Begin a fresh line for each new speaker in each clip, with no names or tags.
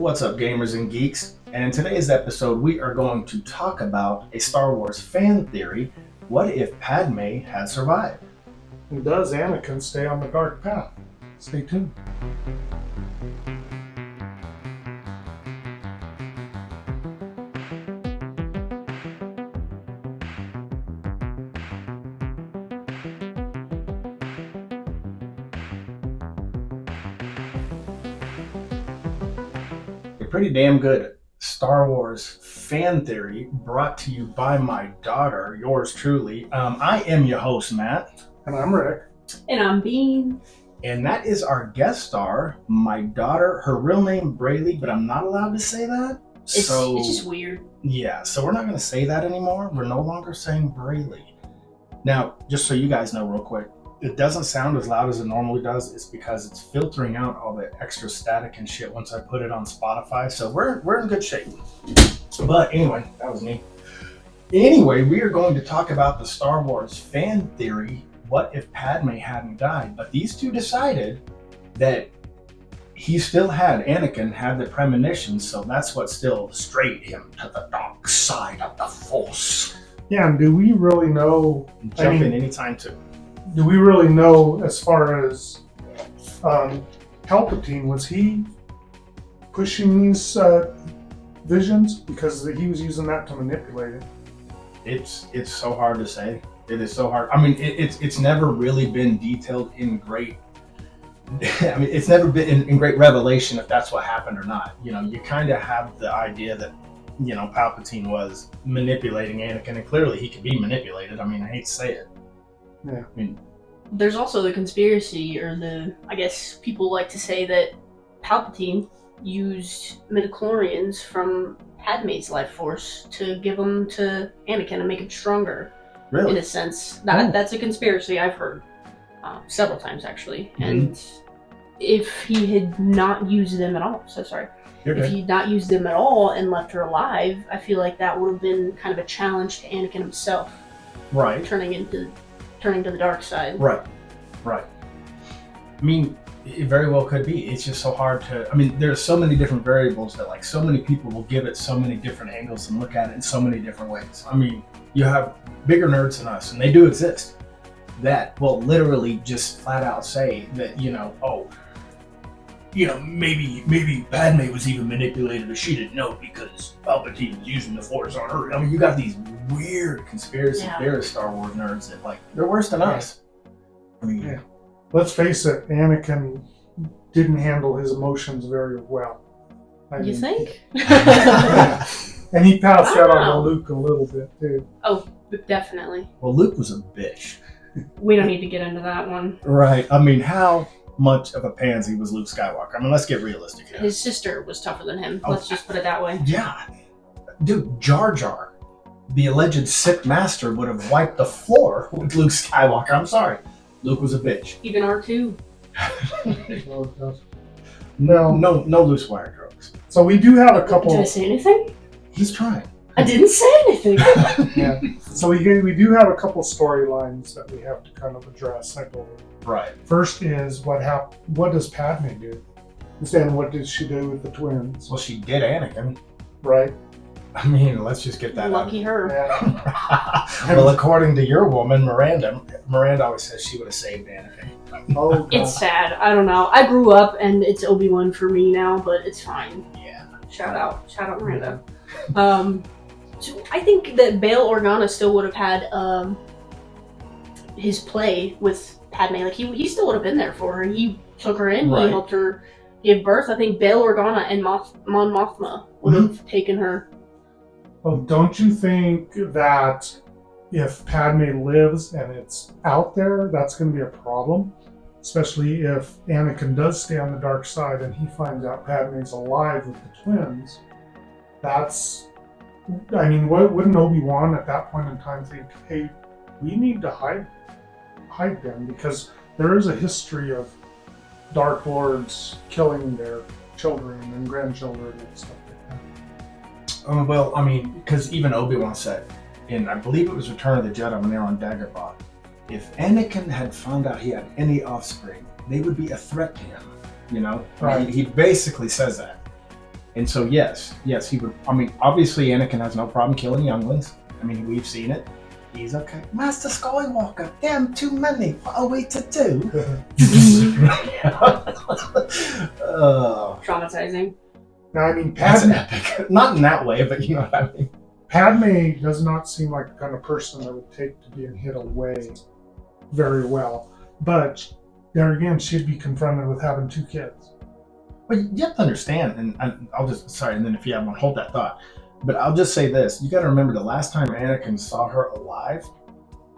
What's up, gamers and geeks? And in today's episode, we are going to talk about a Star Wars fan theory. What if Padme had survived?
And does Anakin stay on the dark path? Stay tuned.
Pretty damn good Star Wars fan theory brought to you by my daughter, yours truly. I am your host, Matt.
And I'm Rick.
And I'm Bean.
And that is our guest star, my daughter. Her real name, Braily, but I'm not allowed to say that.
It's just weird.
Yeah, so we're not going to say that anymore. We're no longer saying Braily. Now, just so you guys know real quick, it doesn't sound as loud as it normally does. It's because it's filtering out all the extra static and shit once I put it on Spotify. So we're in good shape. But anyway, that was me. Anyway, we are going to talk about the Star Wars fan theory. What if Padme hadn't died? But these two decided that Anakin had the premonition, so that's what still strayed him to the dark side of the Force.
Yeah, and do we really know?
Jump in anytime too.
Do we really know as far as Palpatine, was he pushing these visions because he was using that to manipulate it?
It's so hard to say. It is so hard. I mean, it's never really been detailed in great. I mean, it's never been in great revelation if that's what happened or not. You know, you kind of have the idea that, you know, Palpatine was manipulating Anakin, and clearly he could be manipulated. I mean, I hate to say it.
Yeah.
I mean,
there's also the conspiracy, I guess people like to say that Palpatine used midichlorians from Padme's life force to give them to Anakin and make him stronger.
Really?
In a sense. That's a conspiracy I've heard several times, actually. Mm-hmm. And if he had not used them at all, if he'd not used them at all and left her alive, I feel like that would have been kind of a challenge to Anakin himself.
Right.
Turning to the dark side.
Right. I mean, it very well could be. It's just so hard to. I mean, there's so many different variables that, like, so many people will give it so many different angles and look at it in so many different ways. I mean, you have bigger nerds than us, and they do exist, that will literally just flat out say that, maybe Padme was even manipulated, but she didn't know because Palpatine was using the Force on her. I mean, you got these weird conspiracy theorist Star Wars nerds that, like, they're worse than us. I mean,
yeah. Let's face it, Anakin didn't handle his emotions very well.
You think?
And he passed that on to Luke a little bit, too.
Oh, definitely.
Well, Luke was a bitch.
We don't need to get into that one.
Right. I mean, how much of a pansy was Luke Skywalker? I mean, let's get realistic here.
His sister was tougher than him. Let's just put it that way.
Yeah. Dude, Jar Jar, the alleged Sith Master, would have wiped the floor with Luke Skywalker. I'm sorry. Luke was a bitch.
Even R2.
No loose wire drugs.
So we do have a couple.
Did I say anything?
He's trying.
I didn't say anything.
Yeah. So we do have a couple storylines that we have to kind of address, I believe.
Right.
First is what does Padme do? And what did she do with the twins?
Well, she did Anakin.
Right.
I mean, let's just get that
Lucky her.
Yeah.
Well, according to your woman, Miranda always says she would have saved Anakin.
Oh, God.
It's sad. I don't know. I grew up and it's Obi-Wan for me now, but it's fine.
Yeah.
Shout out Miranda. So I think that Bail Organa still would have had his play with Padme. Like he still would have been there for her. He took her in.
Right.
He helped her give birth. I think Bail Organa and Mon Mothma would have taken her.
Well, don't you think that if Padme lives and it's out there, that's going to be a problem? Especially if Anakin does stay on the dark side and he finds out Padme's alive with the twins. Wouldn't Obi-Wan at that point in time think, hey, we need to hide them? Because there is a history of Dark Lords killing their children and grandchildren and stuff like that.
Well, I mean, because even Obi-Wan said, in I believe it was Return of the Jedi when they were on Dagobah, if Anakin had found out he had any offspring, they would be a threat to him. You know,
right.
He basically says that. And so yes, he would. I mean, obviously Anakin has no problem killing younglings. I mean, we've seen it. He's okay. Master Skywalker, damn, too many. What are we to do?
Traumatizing.
Now, I mean,
That's epic. Not in that way, but you know what I mean.
Padme does not seem like the kind of person that would take to being hit away very well. But there again, she'd be confronted with having 2 kids.
Well, you have to understand, and I'll just, sorry, and then if you have one, hold that thought. But I'll just say this. You got to remember the last time Anakin saw her alive,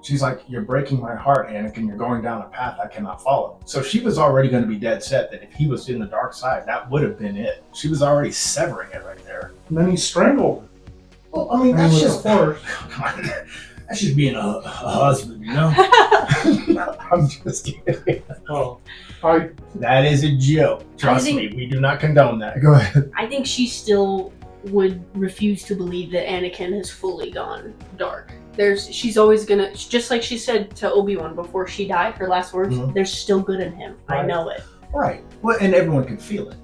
she's like, you're breaking my heart, Anakin. You're going down a path I cannot follow. So she was already going to be dead set that if he was in the dark side, that would have been it. She was already severing it right there.
And then he strangled her.
Well, I mean, that's just that's just being a husband, you know? I'm just kidding.
Oh,
that is a joke. Trust me, we do not condone that. Go ahead.
I think she still would refuse to believe that Anakin has fully gone dark. She's always gonna, just like she said to Obi-Wan before she died, her last words, there's still good in him. Right. I know it.
Right. Well, and everyone can feel it.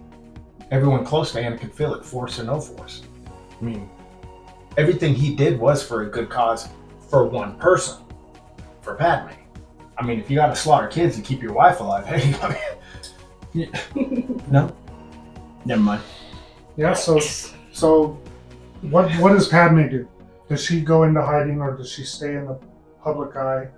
Everyone close to Anakin can feel it, force or no force. I mean, everything he did was for a good cause for one person, for Padme. I mean, if you gotta slaughter kids to keep your wife alive, hey, I mean, no? Never mind.
Yeah, so what does Padme do? Does she go into hiding or does she stay in the public eye?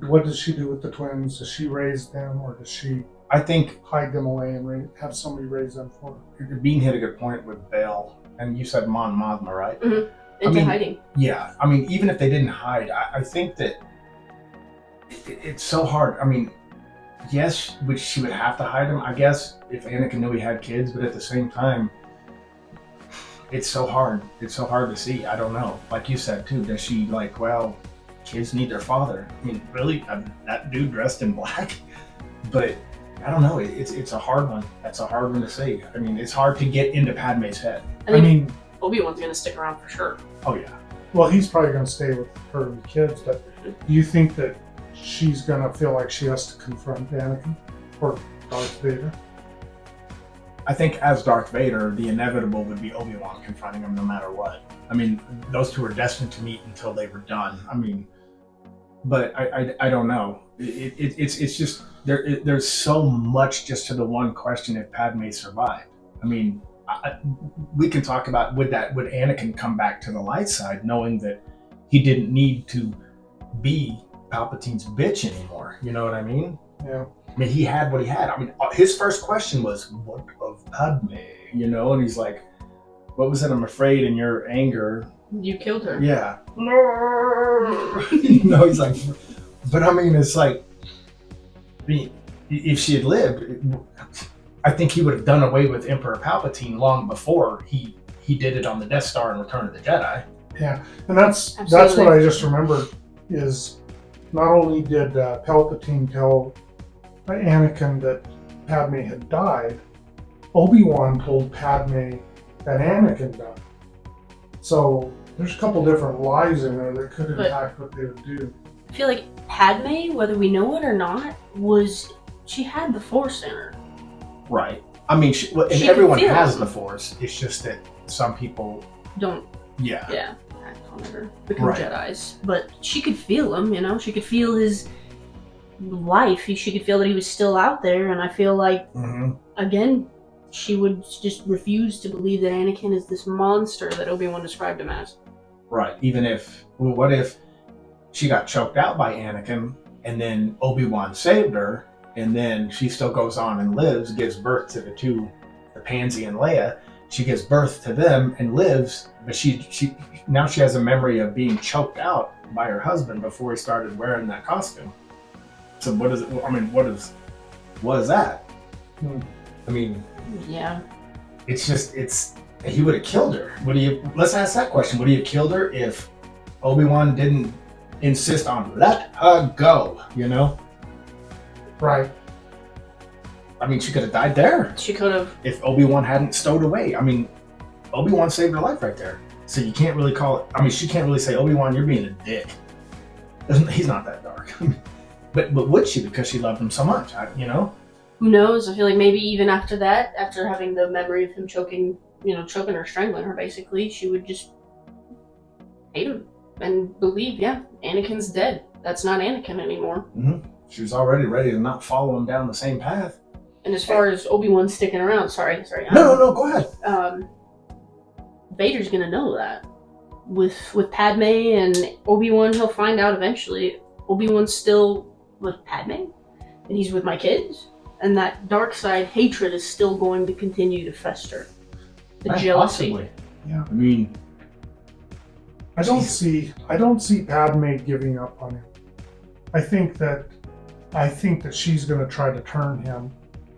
What does she do with the twins? Does she raise them or does she hide them away and have somebody raise them for her?
Bean hit a good point with Bail, and you said Mon Mothma, right?
Mm-hmm. Into hiding.
Yeah, I mean, even if they didn't hide, I think that it's so hard. I mean, yes, which she would have to hide them, I guess, if Anakin knew he had kids, but at the same time, it's so hard. It's so hard to see. I don't know. Like you said, too, does she well, kids need their father. I mean, really, that dude dressed in black? But I don't know. It's a hard one. That's a hard one to say. I mean, it's hard to get into Padme's head.
I mean, Obi-Wan's going to stick around for sure.
Oh, yeah.
Well, he's probably going to stay with her and the kids, but do you think that she's going to feel like she has to confront Anakin or Darth Vader?
I think as Darth Vader, the inevitable would be Obi-Wan confronting him no matter what. I mean, those two are destined to meet until they were done. I mean, but I don't know. It's just, there's so much just to the one question if Padme survived. I mean, we can talk about would Anakin come back to the light side knowing that he didn't need to be Palpatine's bitch anymore. You know what I mean?
Yeah.
I mean, he had what he had. I mean, his first question was, what of Padme? You know, and he's like, what was it? I'm afraid in your anger.
You killed her.
Yeah. No. No, he's like, but I mean, it's like, I mean, if she had lived, I think he would have done away with Emperor Palpatine long before he did it on the Death Star in Return of the Jedi.
Yeah, and that's what I just remembered is not only did Palpatine tell Anakin that Padme had died, Obi-Wan told Padme that Anakin died. So there's a couple different lies in there that could impact what they would do.
I feel like Padme, whether we know it or not, she had the Force in her.
Right. I mean, and everyone has the Force. It's just that some people
don't.
Yeah.
Yeah. I'll never become Jedis, but she could feel him. You know, she could feel his life. She could feel that he was still out there, and I feel like again, she would just refuse to believe that Anakin is this monster that Obi-Wan described him as.
Right. Even if, what if she got choked out by Anakin, and then Obi-Wan saved her? And then she still goes on and lives, gives birth to the two, the Pansy and Leia. She gives birth to them and lives, but she now she has a memory of being choked out by her husband before he started wearing that costume. So what is it? I mean, what is that? I mean,
yeah,
it's just he would have killed her. Let's ask that question. Would he have killed her if Obi-Wan didn't insist on let her go? You know.
Right.
I mean, she could have died there.
She could have.
If Obi-Wan hadn't stowed away. I mean, Obi-Wan saved her life right there. So you can't really call it, I mean, she can't really say, Obi-Wan, you're being a dick. He's not that dark. but would she, because she loved him so much, you know?
Who knows? I feel like maybe even after that, after having the memory of him choking choking her, strangling her, basically, she would just hate him and believe, yeah, Anakin's dead. That's not Anakin anymore.
Mm-hmm. She was already ready to not follow him down the same path.
And as far as Obi-Wan sticking around, sorry.
No, go ahead.
Vader's gonna know that. With Padme and Obi-Wan, he'll find out eventually. Obi-Wan's still with Padme, and he's with my kids. And that dark side hatred is still going to continue to fester. The jealousy.
Possibly.
Yeah.
I mean,
I don't see Padme giving up on him. I think that she's going to try to turn him.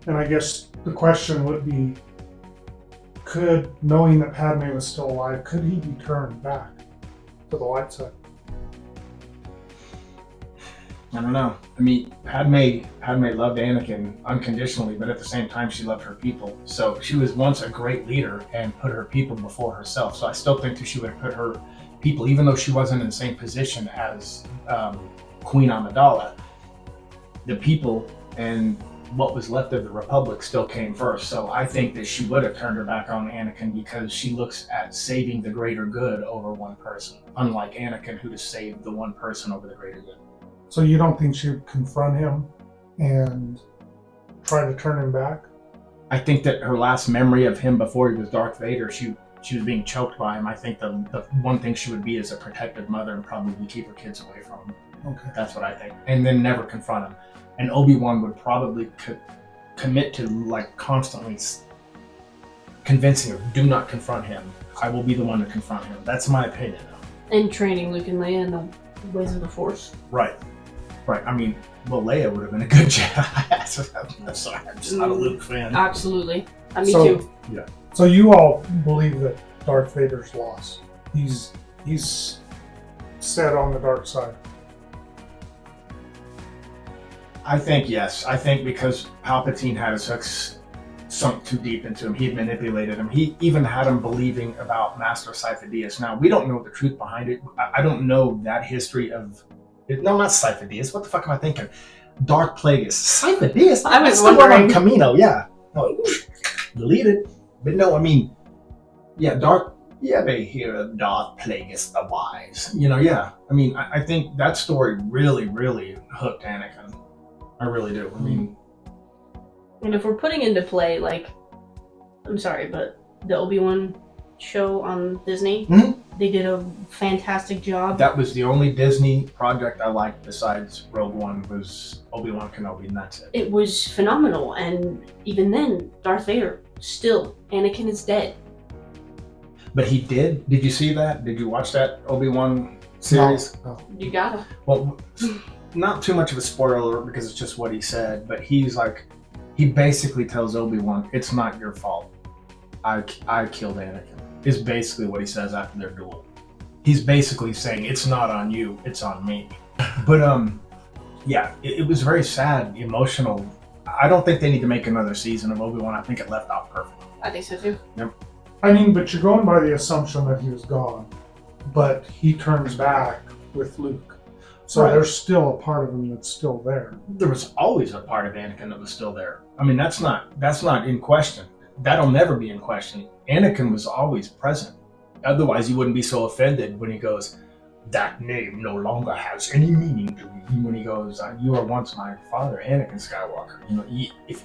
And I guess the question would be, knowing that Padme was still alive, could he be turned back to the light side?
I don't know. I mean, Padme loved Anakin unconditionally, but at the same time, she loved her people. So she was once a great leader and put her people before herself. So I still think that she would have put her people, even though she wasn't in the same position as Queen Amidala, the people and what was left of the Republic still came first. So I think that she would have turned her back on Anakin because she looks at saving the greater good over one person, unlike Anakin, who just saved the one person over the greater good.
So you don't think she would confront him and try to turn him back?
I think that her last memory of him before he was Darth Vader, she was being choked by him. I think the one thing she would be is a protective mother and probably keep her kids away from him.
Okay.
That's what I think. And then never confront him. And Obi-Wan would probably commit to like constantly convincing her, do not confront him. I will be the one to confront him. That's my opinion.
And training Luke and Leia in the ways of the Force.
Right. I mean, well, Leia would have been a good Jedi. I'm sorry, I'm just not a Luke fan.
Absolutely. Me too.
Yeah. So you all believe that Darth Vader's lost. He's set on the dark side.
I think yes. I think because Palpatine had sunk too deep into him. He had manipulated him. He even had him believing about Master Sifo-Dyas. Now, we don't know the truth behind it. I don't know that history of... No, not Sifo-Dyas. What the fuck am I thinking? Darth Plagueis. Sifo-Dyas?
I was
That's the one
wondering.
on Camino, yeah. No, deleted. But no, I mean... Yeah, they hear of Darth Plagueis the Wise. Yeah. I mean, I think that story really, really hooked Anakin. I really do. I mean...
And if we're putting into play, like, I'm sorry, but the Obi-Wan show on Disney, they did a fantastic job.
That was the only Disney project I liked besides Rogue One was Obi-Wan Kenobi, and that's it.
It was phenomenal, and even then, Darth Vader, still, Anakin is dead.
But he did? Did you see that? Did you watch that Obi-Wan series?
No.
You gotta.
Well, not too much of a spoiler because it's just what he said, but he's like, he basically tells Obi-Wan, it's not your fault. I killed Anakin. Is basically what he says after their duel. He's basically saying, it's not on you, it's on me. But, yeah, it was very sad, emotional. I don't think they need to make another season of Obi-Wan. I think it left off perfectly.
I think so too.
Yep.
I mean, but you're going by the assumption that he was gone, but he turns back with Luke. So
Right.
There's still a part of him that's still there.
There was always a part of Anakin that was still there. I mean, that's not in question. That'll never be in question. Anakin was always present. Otherwise, you wouldn't be so offended when he goes, that name no longer has any meaning to me. When he goes, you were once my father, Anakin Skywalker. If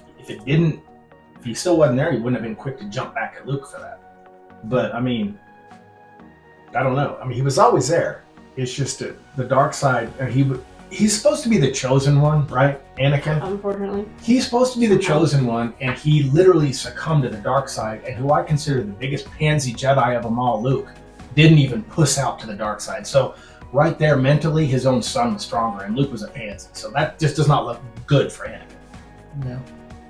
he still wasn't there, he wouldn't have been quick to jump back at Luke for that. But, I mean, I don't know. I mean, he was always there. It's just the dark side. He's supposed to be the chosen one, right? Anakin?
Unfortunately.
He's supposed to be the chosen one, and he literally succumbed to the dark side, and who I consider the biggest pansy Jedi of them all, Luke, didn't even puss out to the dark side. So right there, mentally, his own son was stronger, and Luke was a pansy. So that just does not look good for Anakin.
Yeah.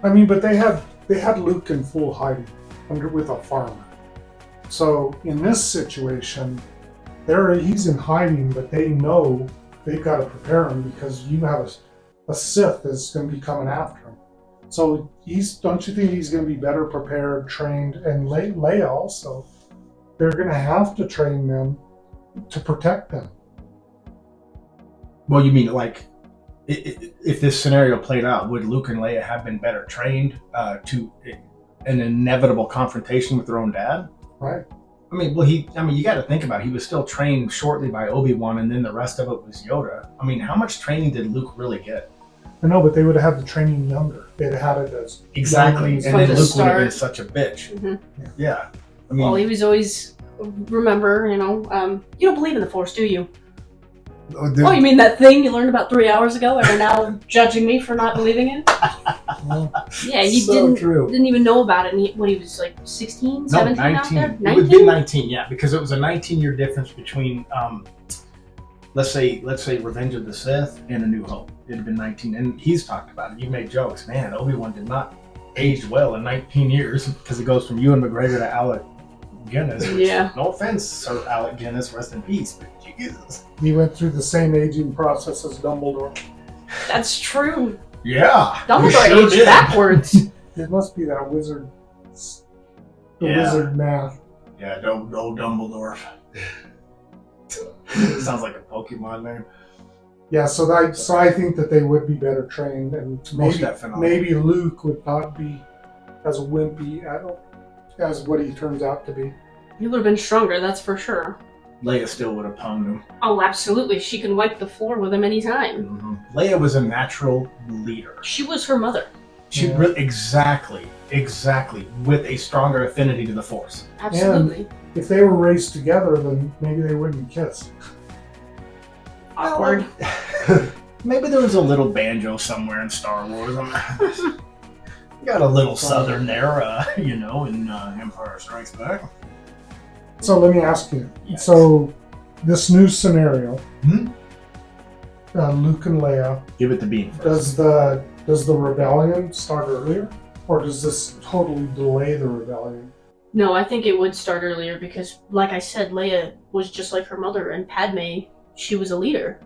I mean, but they had Luke in full hiding with a farmer. So in this situation, he's in hiding, but they know they've got to prepare him because you have a Sith that's going to be coming after him. So don't you think he's going to be better prepared, trained, and Leia also? They're going to have to train them to protect them.
Well, you mean like, if this scenario played out, would Luke and Leia have been better trained an inevitable confrontation with their own dad.
Right.
I mean, well, you got to think about it. He was still trained shortly by Obi-Wan, and then the rest of it was Yoda. I mean, how much training did Luke really get?
I know, but they would have had the training younger. They'd have had it as
Exactly,
young
and
From
then
the
Luke would have been
start.
such a bitch.
Mhm.
Yeah, I mean,
Well, he was always, remember, you don't believe in the Force, do you? Oh, you mean that thing you learned about 3 hours ago and are now judging me for not believing in?
well,
Yeah, he
so true.
didn't even know about it. And he was like 16, 17
No,
out
19.
there?
It would have
19?
been 19, yeah, because it was a 19-year difference between, let's say, Revenge of the Sith and A New Hope. It'd have been 19, and he's talked about it. You made jokes, man. Obi-Wan did not age well in 19 years because it goes from Ewan McGregor to Alec Guinness. Which,
Yeah.
no offense, Sir Alec Guinness, rest in peace, but Jesus.
he went through the same aging process as Dumbledore.
That's true.
Yeah,
Dumbledore
you sure
aged
did.
backwards.
It must be that wizard, the
Yeah.
wizard math.
Yeah, don't go Dumbledore. Sounds like a Pokemon name.
Yeah, so I think that they would be better trained, and
Most definitely.
maybe Luke would not be as wimpy as what he turns out to be.
He would have been stronger, that's for sure.
Leia still would have pwned him.
Oh, absolutely. She can wipe the floor with him anytime.
Leia was a natural leader.
She was her mother.
She
Yeah.
really, exactly, with a stronger affinity to the Force.
Absolutely.
If they were raised together, then maybe they wouldn't kiss.
Awkward.
Maybe there was a little banjo somewhere in Star Wars. Got a little Southern there, in Empire Strikes Back.
So let me ask you.
Yes.
So this new scenario,
Hmm?
Luke and Leia,
Give it the beam first.
does the rebellion start earlier, or does this totally delay the rebellion?
No, I think it would start earlier because, like I said, Leia was just like her mother, and Padme, she was a leader.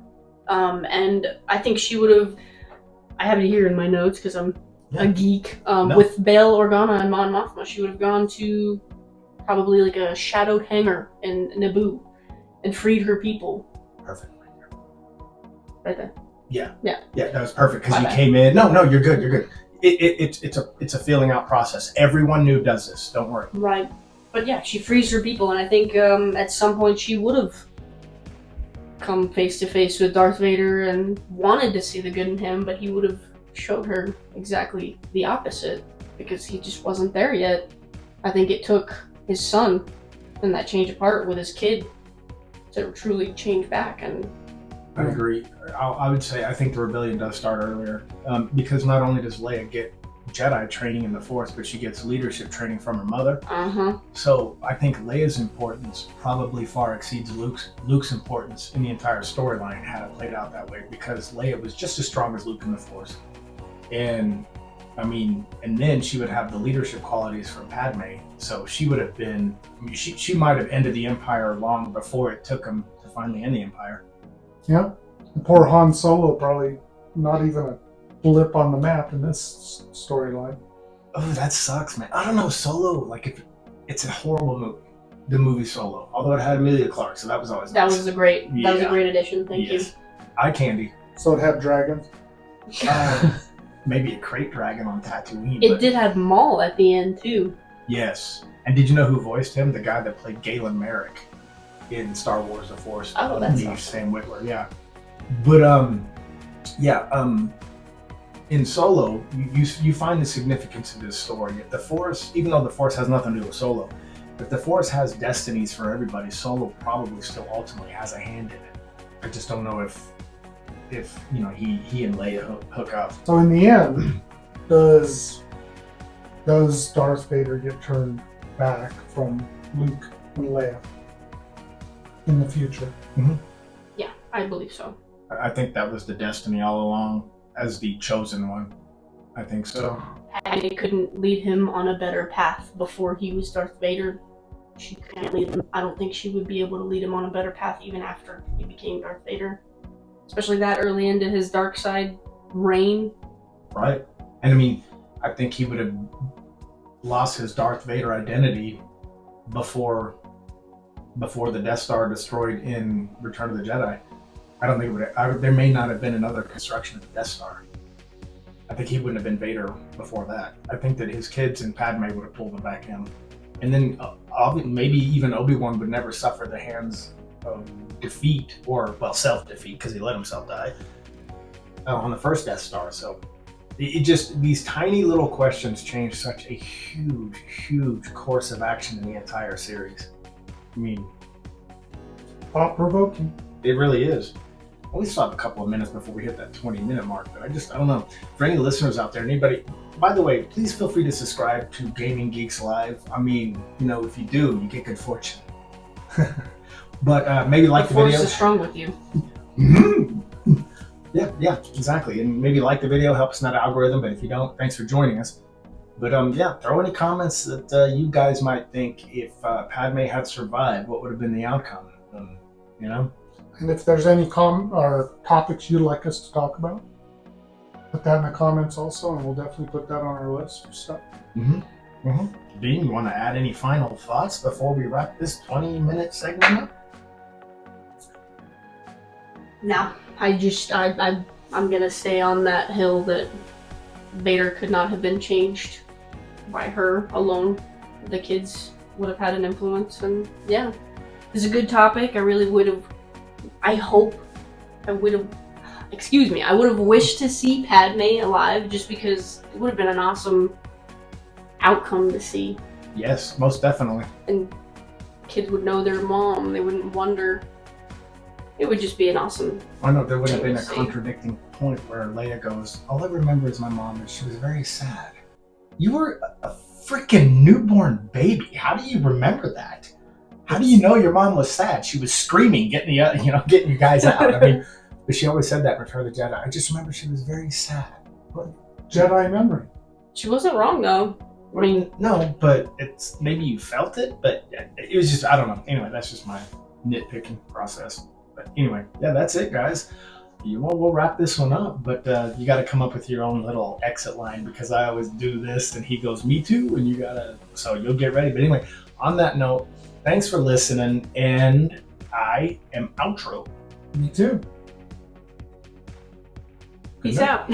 And I think she would have. I have it here in my notes because I'm a geek.
No.
With Bail Organa and Mon Mothma, she would have gone to probably like a shadowed hangar in Naboo and freed her people.
Perfect.
Right there.
Yeah,
Yeah.
that was perfect because
My
you
bad.
came in. No, you're good. You're good. It's a feeling out process. Everyone new does this. Don't worry.
Right. But yeah, she frees her people, and I think at some point she would have come face to face with Darth Vader and wanted to see the good in him, but he would have showed her exactly the opposite because he just wasn't there yet. I think it took his son and that change of heart with his kid to truly change back. And
I agree. I would say I think the rebellion does start earlier because not only does Leia get Jedi training in the Force, but she gets leadership training from her mother. So I think Leia's importance probably far exceeds Luke's importance in the entire storyline had it played out that way because Leia was just as strong as Luke in the Force. And then she would have the leadership qualities from Padme. So she would have been, she might have ended the Empire long before it took him to finally end the Empire.
Yeah. And poor Han Solo probably not even a blip on the map in this storyline.
Oh, that sucks, man. I don't know, Solo, it's a horrible movie. The movie Solo. Although it had Emilia Clarke, so that was always
that
nice.
was a great
Yeah.
addition. Thank you.
Eye candy.
So it had dragons.
Maybe a crate dragon on Tatooine.
It
but
did have Maul at the end too.
Yes. And did you know who voiced him? The guy that played Galen Merrick in Star Wars: The Force.
Oh, that's
the
awesome.
Sam Witwer, yeah. But in Solo, you find the significance of this story. If the Force, even though the Force has nothing to do with Solo, if the Force has destinies for everybody, Solo probably still ultimately has a hand in it. I just don't know if he and Leia hook up.
So in the end, does Darth Vader get turned back from Luke and Leia in the future?
Yeah, I believe so.
I think that was the destiny all along as the chosen one. I think so.
Padme couldn't lead him on a better path before he was Darth Vader. She couldn't lead him. I don't think she would be able to lead him on a better path even after he became Darth Vader. Especially that early into his dark side reign.
Right. And I think he would have lost his Darth Vader identity before the Death Star destroyed in Return of the Jedi. I don't think it would. There may not have been another construction of the Death Star. I think he wouldn't have been Vader before that. I think that his kids and Padme would have pulled him back in. And then maybe even Obi-Wan would never suffer the hands of defeat, or, well, self-defeat, because he let himself die on the first Death Star. So it just, these tiny little questions change such a huge, huge course of action in the entire series. I mean,
thought-provoking.
It really is. We still have a couple of minutes before we hit that 20-minute mark, but I don't know. For any listeners out there, anybody, by the way, please feel free to subscribe to Gaming Geeks Live. I mean, you know, if you do, you get good fortune. But maybe like the video.
The force is strong with you.
Yeah, exactly. And maybe like the video, helps in that algorithm. But if you don't, thanks for joining us. But yeah, throw any comments that you guys might think, if Padme had survived, what would have been the outcome? You know.
And if there's any or topics you'd like us to talk about, put that in the comments also, and we'll definitely put that on our list of stuff.
Dean, you want to add any final thoughts before we wrap this 20-minute segment up?
No, I'm gonna stay on that hill that Vader could not have been changed by her alone. The kids would have had an influence, and yeah, it's a good topic. I really would have. I would have wished to see Padme alive, just because it would have been an awesome outcome to see.
Yes, most definitely.
And kids would know their mom. They wouldn't wonder. It would just be an awesome.
I know there would have been a contradicting point where Leia goes, "All I remember is my mom, and she was very sad." You were a freaking newborn baby. How do you remember that? How do you know your mom was sad? She was screaming, getting you guys out. I mean, but she always said that in Return of the Jedi. I just remember she was very sad.
Jedi memory.
She wasn't wrong though. I mean,
no, but it's maybe you felt it, but it was just, I don't know. Anyway, that's just my nitpicking process. But anyway, yeah, that's it, guys. We'll wrap this one up, but you got to come up with your own little exit line, because I always do this, and he goes, "Me too," and so you'll get ready. But anyway, on that note, thanks for listening, and I am outro.
Me too.
Peace out.